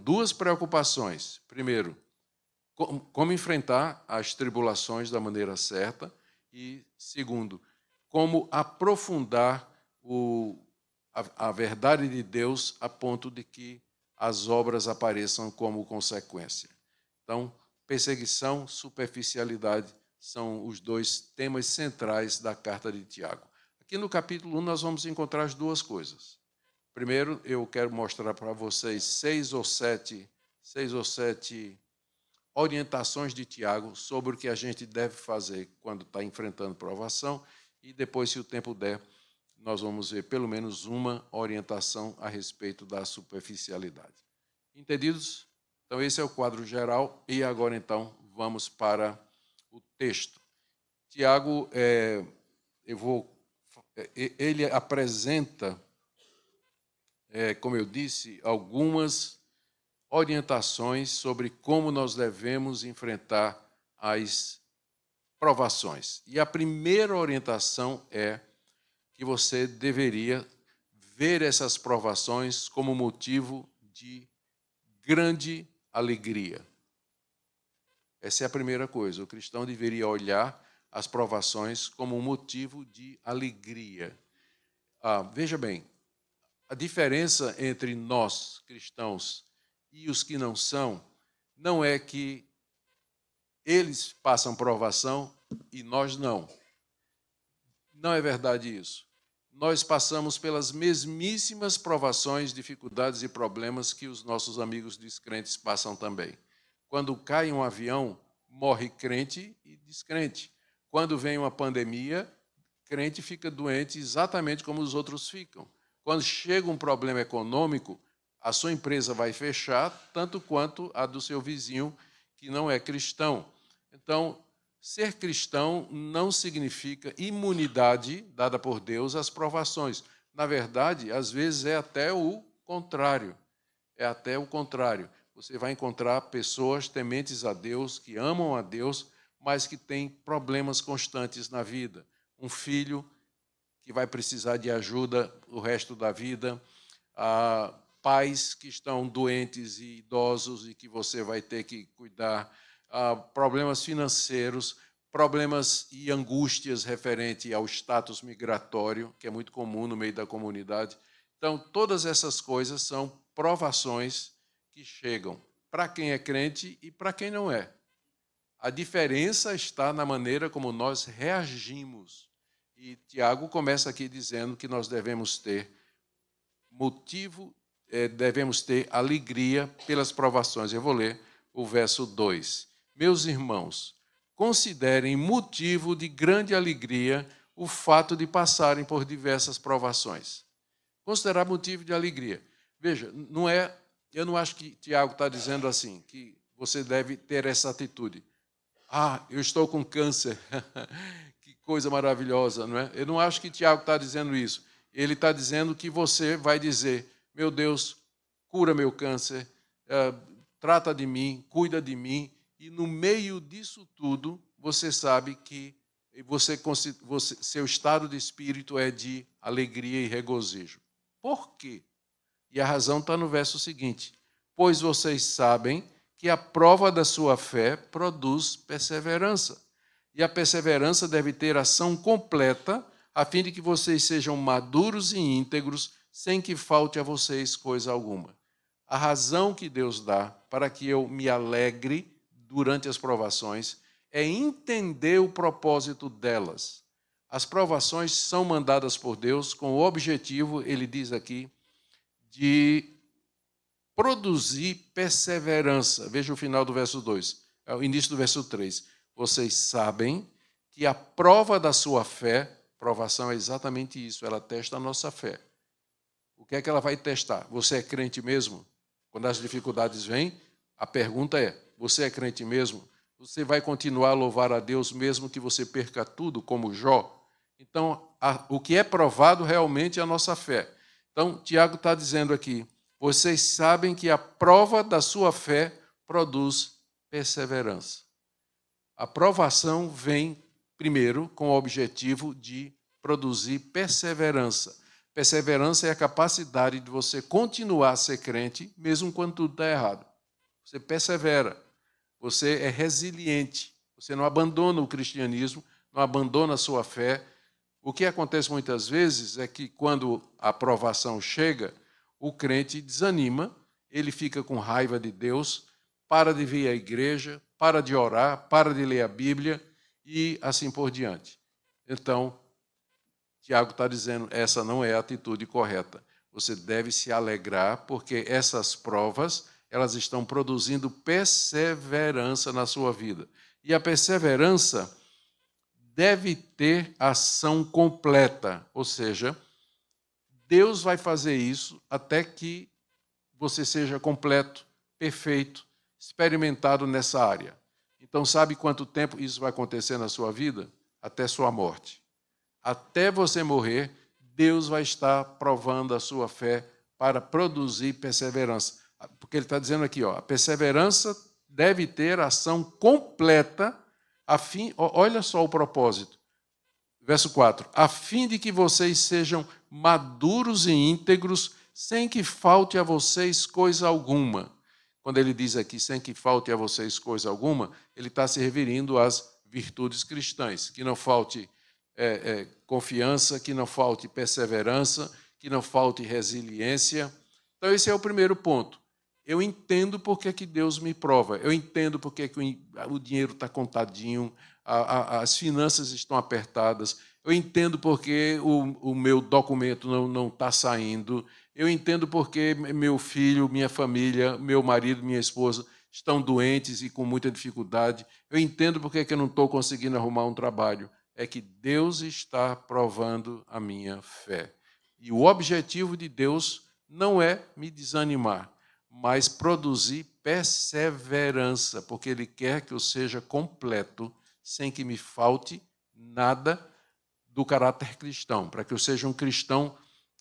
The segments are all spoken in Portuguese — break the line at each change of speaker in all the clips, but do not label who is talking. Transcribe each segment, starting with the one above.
duas preocupações. Primeiro, como enfrentar as tribulações da maneira certa. E, segundo, como aprofundar a verdade de Deus a ponto de que as obras apareçam como consequência. Então, perseguição, superficialidade são os dois temas centrais da carta de Tiago. Aqui no capítulo 1 nós vamos encontrar as duas coisas. Primeiro, eu quero mostrar para vocês seis ou sete orientações de Tiago sobre o que a gente deve fazer quando está enfrentando provação, e depois, se o tempo der, nós vamos ver pelo menos uma orientação a respeito da superficialidade. Entendidos? Então, esse é o quadro geral, e agora, então, vamos para o texto. Tiago, ele apresenta, como eu disse, algumas orientações sobre como nós devemos enfrentar as provações. E a primeira orientação é que você deveria ver essas provações como motivo de grande alegria. Essa é a primeira coisa. O cristão deveria olhar as provações como um motivo de alegria. Veja bem, a diferença entre nós, cristãos, e os que não é que eles passam provação e nós não. Não é verdade isso. Nós passamos pelas mesmíssimas provações, dificuldades e problemas que os nossos amigos descrentes passam também. Quando cai um avião, morre crente e descrente. Quando vem uma pandemia, crente fica doente exatamente como os outros ficam. Quando chega um problema econômico, a sua empresa vai fechar, tanto quanto a do seu vizinho, que não é cristão. Então, ser cristão não significa imunidade dada por Deus às provações. Na verdade, às vezes é até o contrário. É até o contrário. Você vai encontrar pessoas tementes a Deus, que amam a Deus, mas que têm problemas constantes na vida. Um filho que vai precisar de ajuda o resto da vida, pais que estão doentes e idosos e que você vai ter que cuidar, problemas financeiros, problemas e angústias referentes ao status migratório, que é muito comum no meio da comunidade. Então, todas essas coisas são provações que chegam para quem é crente e para quem não é. A diferença está na maneira como nós reagimos. E Tiago começa aqui dizendo que nós devemos ter devemos ter alegria pelas provações. Eu vou ler o verso 2. Meus irmãos, considerem motivo de grande alegria o fato de passarem por diversas provações. Considerar motivo de alegria. Veja, eu não acho que Tiago está dizendo assim, que você deve ter essa atitude. Eu estou com câncer. Que coisa maravilhosa, não é? Eu não acho que Tiago está dizendo isso. Ele está dizendo que você vai dizer, meu Deus, cura meu câncer, trata de mim, cuida de mim, e no meio disso tudo, você sabe que seu estado de espírito é de alegria e regozijo. Por quê? E a razão está no verso seguinte. Pois vocês sabem que a prova da sua fé produz perseverança. E a perseverança deve ter ação completa, a fim de que vocês sejam maduros e íntegros, sem que falte a vocês coisa alguma. A razão que Deus dá para que eu me alegre durante as provações é entender o propósito delas. As provações são mandadas por Deus com o objetivo, ele diz aqui, de produzir perseverança. Veja o final do verso 2, o início do verso 3. Vocês sabem que a prova da sua fé, provação é exatamente isso, ela testa a nossa fé. O que é que ela vai testar? Você é crente mesmo? Quando as dificuldades vêm, a pergunta é, você é crente mesmo? Você vai continuar a louvar a Deus mesmo que você perca tudo, como Jó? Então, o que é provado realmente é a nossa fé. Então, Tiago está dizendo aqui, vocês sabem que a prova da sua fé produz perseverança. A provação vem, primeiro, com o objetivo de produzir perseverança. Perseverança é a capacidade de você continuar a ser crente, mesmo quando tudo está errado. Você persevera, você é resiliente, você não abandona o cristianismo, não abandona a sua fé. O que acontece muitas vezes é que, quando a provação chega, o crente desanima, ele fica com raiva de Deus, para de vir à igreja, para de orar, para de ler a Bíblia e assim por diante. Então, Tiago está dizendo, essa não é a atitude correta. Você deve se alegrar, porque essas provas, elas estão produzindo perseverança na sua vida. E a perseverança deve ter ação completa, ou seja, Deus vai fazer isso até que você seja completo, perfeito, experimentado nessa área. Então, sabe quanto tempo isso vai acontecer na sua vida? Até sua morte. Até você morrer, Deus vai estar provando a sua fé para produzir perseverança. Porque ele está dizendo aqui, a perseverança deve ter ação completa, olha só o propósito. Verso 4, a fim de que vocês sejam maduros e íntegros, sem que falte a vocês coisa alguma. Quando ele diz aqui, sem que falte a vocês coisa alguma, ele está se referindo às virtudes cristãs, que não falte confiança, que não falte perseverança, que não falte resiliência. Então, esse é o primeiro ponto. Eu entendo por que Deus me prova, eu entendo por que o dinheiro está contadinho, as finanças estão apertadas, eu entendo por que o meu documento não está saindo, eu entendo por que meu filho, minha família, meu marido, minha esposa estão doentes e com muita dificuldade, eu entendo por que eu não estou conseguindo arrumar um trabalho. É que Deus está provando a minha fé. E o objetivo de Deus não é me desanimar, mas produzir perseverança, porque Ele quer que eu seja completo, sem que me falte nada do caráter cristão, para que eu seja um cristão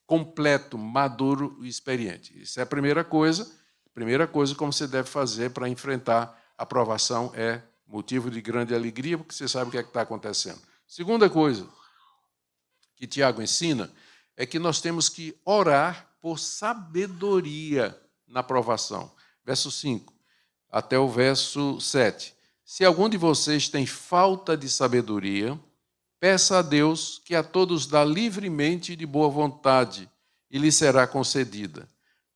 completo, maduro e experiente. Isso é a primeira coisa. A primeira coisa como você deve fazer para enfrentar a provação é motivo de grande alegria, porque você sabe o que é que está acontecendo. Segunda coisa que Tiago ensina é que nós temos que orar por sabedoria na provação. Verso 5 até o verso 7. Se algum de vocês tem falta de sabedoria, peça a Deus, que a todos dá livremente e de boa vontade, e lhe será concedida.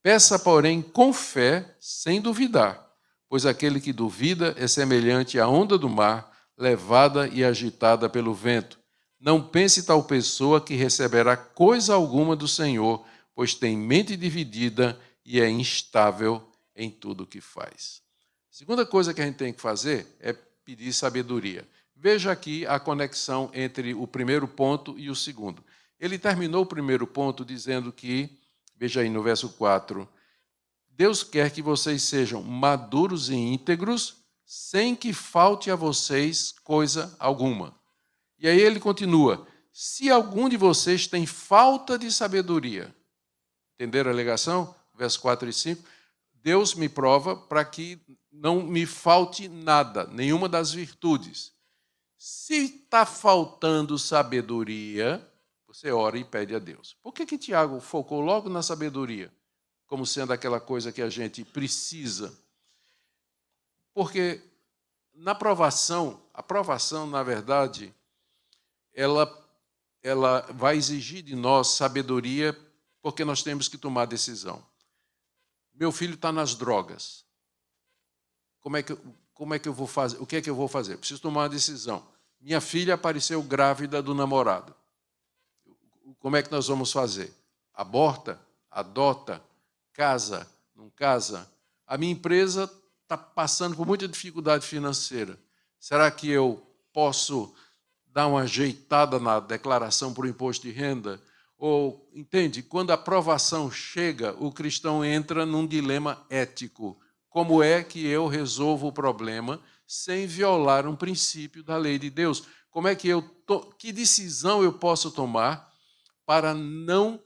Peça, porém, com fé, sem duvidar, pois aquele que duvida é semelhante à onda do mar, levada e agitada pelo vento. Não pense tal pessoa que receberá coisa alguma do Senhor, pois tem mente dividida e é instável em tudo o que faz. A segunda coisa que a gente tem que fazer é pedir sabedoria. Veja aqui a conexão entre o primeiro ponto e o segundo. Ele terminou o primeiro ponto dizendo que, veja aí no verso 4, Deus quer que vocês sejam maduros e íntegros, sem que falte a vocês coisa alguma. E aí ele continua, se algum de vocês tem falta de sabedoria, entenderam a alegação? Verso 4 e 5, Deus me prova para que não me falte nada, nenhuma das virtudes. Se está faltando sabedoria, você ora e pede a Deus. Por que Tiago focou logo na sabedoria, como sendo aquela coisa que a gente precisa? Porque na provação, a provação, na verdade, ela vai exigir de nós sabedoria, porque nós temos que tomar decisão. Meu filho está nas drogas. Como é que eu vou fazer? O que é que eu vou fazer? Preciso tomar uma decisão. Minha filha apareceu grávida do namorado. Como é que nós vamos fazer? Aborta? Adota? Casa? Não casa? A minha empresa está passando por muita dificuldade financeira. Será que eu posso dar uma ajeitada na declaração para o imposto de renda? Ou, entende, quando a provação chega, o cristão entra num dilema ético. Como é que eu resolvo o problema sem violar um princípio da lei de Deus? Como é que que decisão eu posso tomar para não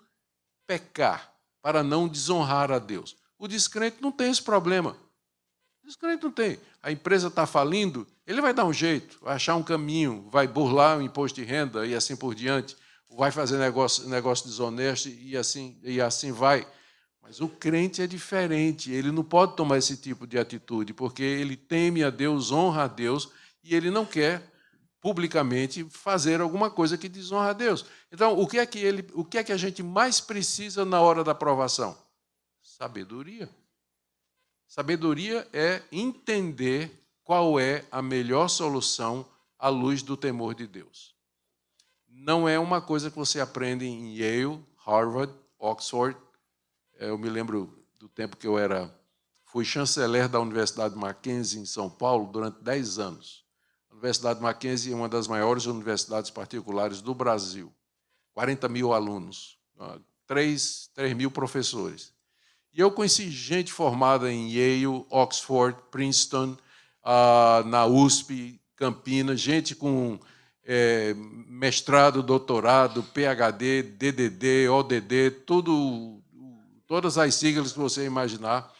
pecar, para não desonrar a Deus? O descrente não tem esse problema. O descrente não tem. A empresa está falindo, ele vai dar um jeito, vai achar um caminho, vai burlar o imposto de renda e assim por diante. vai fazer negócio desonesto e assim vai. Mas o crente é diferente, ele não pode tomar esse tipo de atitude, porque ele teme a Deus, honra a Deus, e ele não quer publicamente fazer alguma coisa que desonra a Deus. Então, o que é que a gente mais precisa na hora da provação? Sabedoria. Sabedoria é entender qual é a melhor solução à luz do temor de Deus. Não é uma coisa que você aprende em Yale, Harvard, Oxford. Eu me lembro do tempo que fui chanceler da Universidade Mackenzie em São Paulo durante 10 anos. A Universidade Mackenzie é uma das maiores universidades particulares do Brasil. 40 mil alunos, 3 mil professores. E eu conheci gente formada em Yale, Oxford, Princeton, na USP, Campinas, gente com mestrado, doutorado, PhD, DDD, ODD, todas as siglas que você imaginar.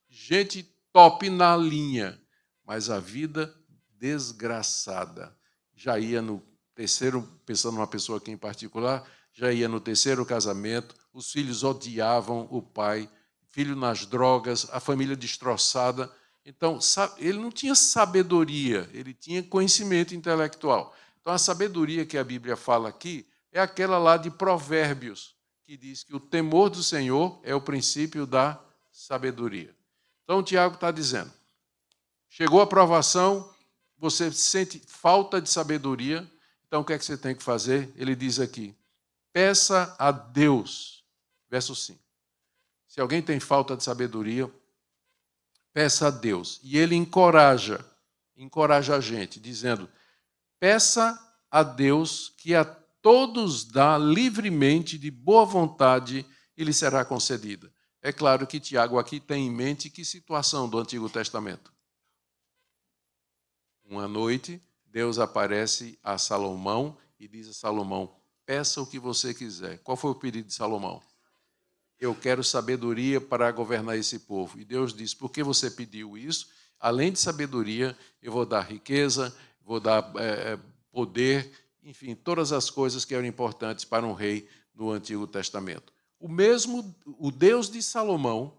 Gente top na linha, mas a vida desgraçada. Já ia no terceiro, pensando numa pessoa aqui em particular, já ia no terceiro casamento, os filhos odiavam o pai, filho nas drogas, a família destroçada. Então, ele não tinha sabedoria, ele tinha conhecimento intelectual. Então, a sabedoria que a Bíblia fala aqui é aquela lá de Provérbios, que diz que o temor do Senhor é o princípio da sabedoria. Então, o Tiago está dizendo, chegou a provação, você sente falta de sabedoria, então o que é que você tem que fazer? Ele diz aqui, peça a Deus, verso 5. Se alguém tem falta de sabedoria, peça a Deus. E ele encoraja a gente, dizendo, peça a Deus que a todos dá livremente, de boa vontade, e lhe será concedida. É claro que Tiago aqui tem em mente que situação do Antigo Testamento. Uma noite, Deus aparece a Salomão e diz a Salomão, peça o que você quiser. Qual foi o pedido de Salomão? Eu quero sabedoria para governar esse povo. E Deus diz, por que você pediu isso? Além de sabedoria, eu vou dar riqueza, vou dar poder, enfim, todas as coisas que eram importantes para um rei no Antigo Testamento. O Deus de Salomão,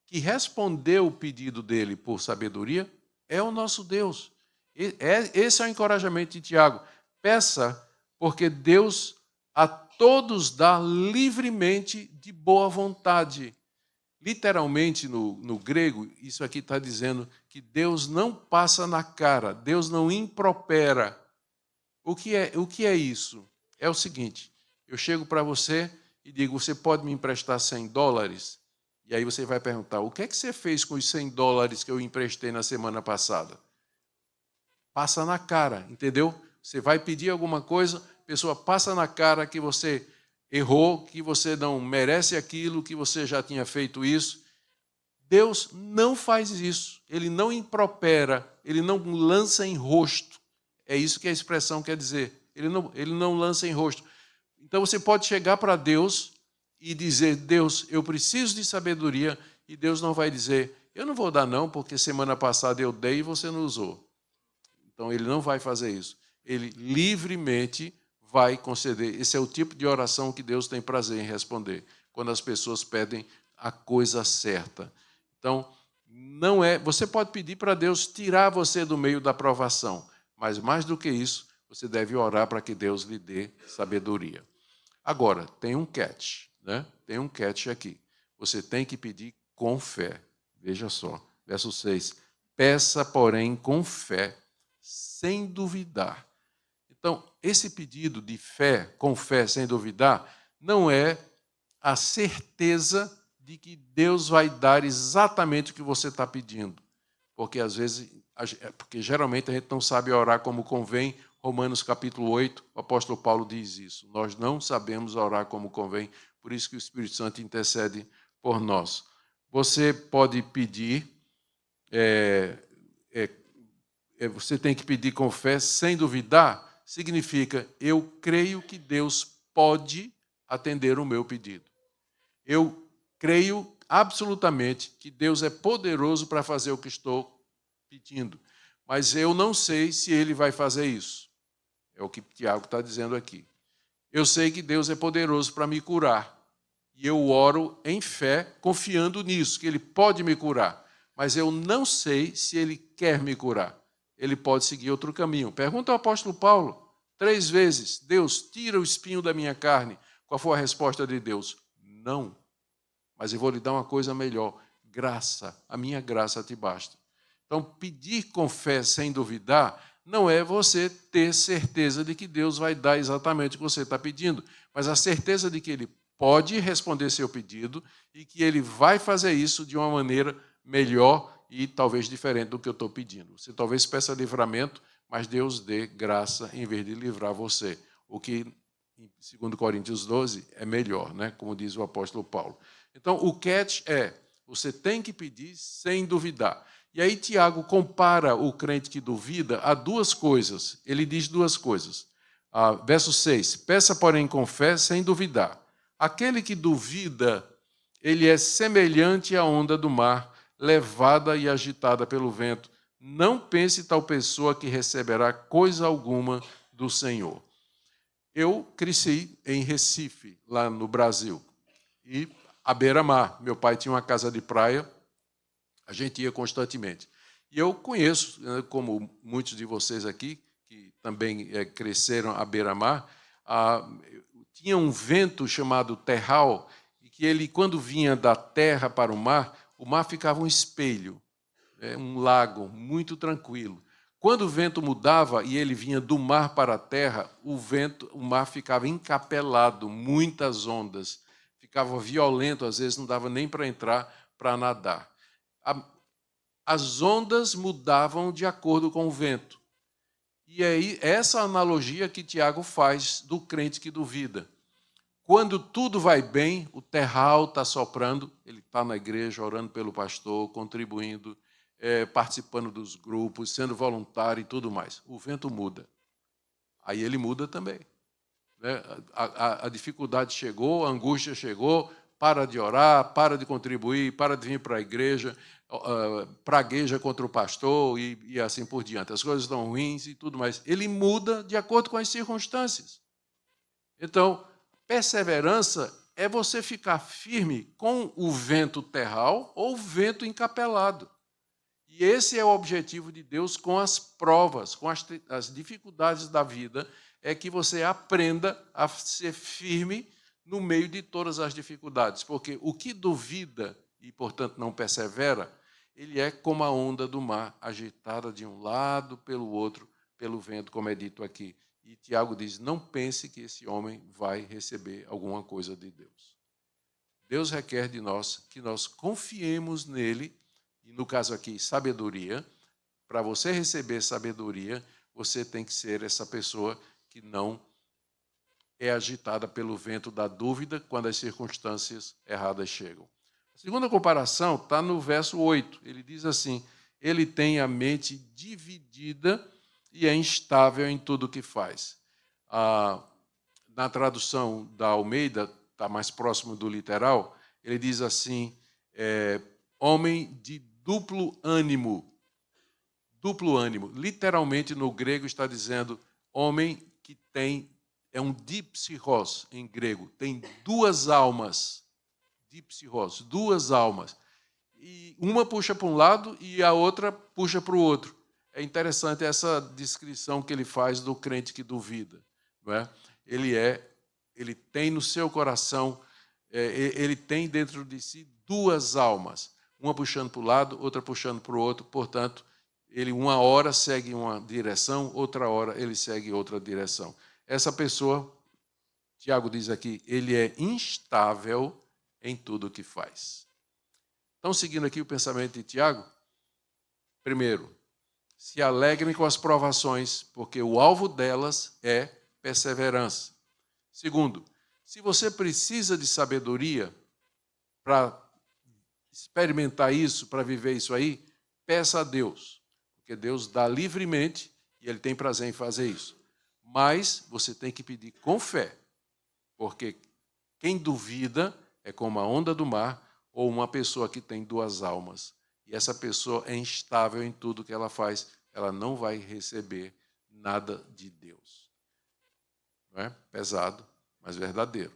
que respondeu o pedido dele por sabedoria, é o nosso Deus. Esse é o encorajamento de Tiago. Peça, porque Deus a todos dá livremente de boa vontade. Literalmente, no grego, isso aqui está dizendo que Deus não passa na cara, Deus não impropera. O que é isso? É o seguinte, eu chego para você e digo, você pode me emprestar $100? E aí você vai perguntar, o que é que você fez com os $100 que eu emprestei na semana passada? Passa na cara, entendeu? Você vai pedir alguma coisa, a pessoa passa na cara que você errou, que você não merece aquilo, que você já tinha feito isso. Deus não faz isso, ele não impropera, ele não lança em rosto. É isso que a expressão quer dizer, ele não lança em rosto. Então você pode chegar para Deus e dizer, Deus, eu preciso de sabedoria, e Deus não vai dizer, eu não vou dar não, porque semana passada eu dei e você não usou. Então, ele não vai fazer isso. Ele livremente vai conceder. Esse é o tipo de oração que Deus tem prazer em responder, quando as pessoas pedem a coisa certa. Então, não é. Você pode pedir para Deus tirar você do meio da provação, mas mais do que isso, você deve orar para que Deus lhe dê sabedoria. Agora, tem um catch, né? Tem um catch aqui. Você tem que pedir com fé. Veja só, verso 6. Peça, porém, com fé, sem duvidar. Então, esse pedido de fé, com fé, sem duvidar, não é a certeza de que Deus vai dar exatamente o que você está pedindo. Porque, às vezes, porque geralmente a gente não sabe orar como convém. Romanos capítulo 8, o apóstolo Paulo diz isso. Nós não sabemos orar como convém, por isso que o Espírito Santo intercede por nós. Você pode pedir... você tem que pedir com fé, sem duvidar, significa, eu creio que Deus pode atender o meu pedido. Eu creio absolutamente que Deus é poderoso para fazer o que estou pedindo, mas eu não sei se Ele vai fazer isso. É o que Tiago está dizendo aqui. Eu sei que Deus é poderoso para me curar. E eu oro em fé, confiando nisso, que Ele pode me curar. Mas eu não sei se Ele quer me curar. Ele pode seguir outro caminho. Pergunta ao apóstolo Paulo, 3 vezes, Deus, tira o espinho da minha carne. Qual foi a resposta de Deus? Não. Mas eu vou lhe dar uma coisa melhor. Graça, a minha graça te basta. Então, pedir com fé sem duvidar não é você ter certeza de que Deus vai dar exatamente o que você está pedindo, mas a certeza de que Ele pode responder seu pedido e que Ele vai fazer isso de uma maneira melhor e talvez diferente do que eu estou pedindo. Você talvez peça livramento, mas Deus dê graça em vez de livrar você. O que, em 2 Coríntios 12, é melhor, né? Como diz o apóstolo Paulo. Então, o catch é, você tem que pedir sem duvidar. E aí Tiago compara o crente que duvida a 2 coisas. Ele diz 2 coisas. Verso 6, peça, porém, com fé, sem duvidar. Aquele que duvida, ele é semelhante à onda do mar, levada e agitada pelo vento. Não pense tal pessoa que receberá coisa alguma do Senhor. Eu cresci em Recife, lá no Brasil, e à beira-mar. Meu pai tinha uma casa de praia, a gente ia constantemente. E eu conheço, como muitos de vocês aqui, que também cresceram à beira-mar, tinha um vento chamado terral, e que ele, quando vinha da terra para o mar ficava um espelho, um lago muito tranquilo. Quando o vento mudava e ele vinha do mar para a terra, o mar ficava encapelado, muitas ondas, ficava violento, às vezes não dava nem para entrar para nadar. As ondas mudavam de acordo com o vento. E aí, essa analogia que Tiago faz do crente que duvida. Quando tudo vai bem, o terral está soprando, ele está na igreja orando pelo pastor, contribuindo, participando dos grupos, sendo voluntário e tudo mais. O vento muda. Aí ele muda também. A dificuldade chegou, a angústia chegou, para de orar, para de contribuir, para de vir para a igreja, pragueja contra o pastor e assim por diante. As coisas estão ruins e tudo mais. Ele muda de acordo com as circunstâncias. Então, perseverança é você ficar firme com o vento terral ou o vento encapelado. E esse é o objetivo de Deus com as provas, com as dificuldades da vida, é que você aprenda a ser firme no meio de todas as dificuldades. Porque o que duvida e, portanto, não persevera, ele é como a onda do mar, agitada de um lado pelo outro, pelo vento, como é dito aqui. E Tiago diz, não pense que esse homem vai receber alguma coisa de Deus. Deus requer de nós que nós confiemos nele, e no caso aqui, sabedoria. Para você receber sabedoria, você tem que ser essa pessoa que não é agitada pelo vento da dúvida quando as circunstâncias erradas chegam. A segunda comparação está no verso 8. Ele diz assim, ele tem a mente dividida e é instável em tudo o que faz. Na tradução da Almeida, está mais próximo do literal, ele diz assim, homem de duplo ânimo. Duplo ânimo. Literalmente, no grego, está dizendo homem que é um dipsirros em grego, tem 2 almas. Dipsirros, 2 almas. E uma puxa para um lado e a outra puxa para o outro. É interessante essa descrição que ele faz do crente que duvida. Não é? Ele tem no seu coração, ele tem dentro de si 2 almas. Uma puxando para o lado, outra puxando para o outro. Portanto, ele uma hora segue uma direção, outra hora ele segue outra direção. Essa pessoa, Tiago diz aqui, ele é instável em tudo o que faz. Então, seguindo aqui o pensamento de Tiago, primeiro, se alegrem com as provações, porque o alvo delas é perseverança. Segundo, se você precisa de sabedoria para experimentar isso, para viver isso aí, peça a Deus, porque Deus dá livremente e Ele tem prazer em fazer isso. Mas você tem que pedir com fé, porque quem duvida é como a onda do mar ou uma pessoa que tem 2 almas. E essa pessoa é instável em tudo que ela faz, ela não vai receber nada de Deus. Não é? Pesado. mas verdadeiro.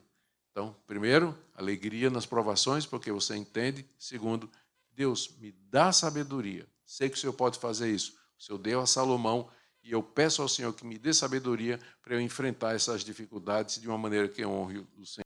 Então, primeiro, alegria nas provações, porque você entende. Segundo, Deus me dá sabedoria. Sei que o Senhor pode fazer isso. O Senhor deu a Salomão e eu peço ao Senhor que me dê sabedoria para eu enfrentar essas dificuldades de uma maneira que honre o Senhor.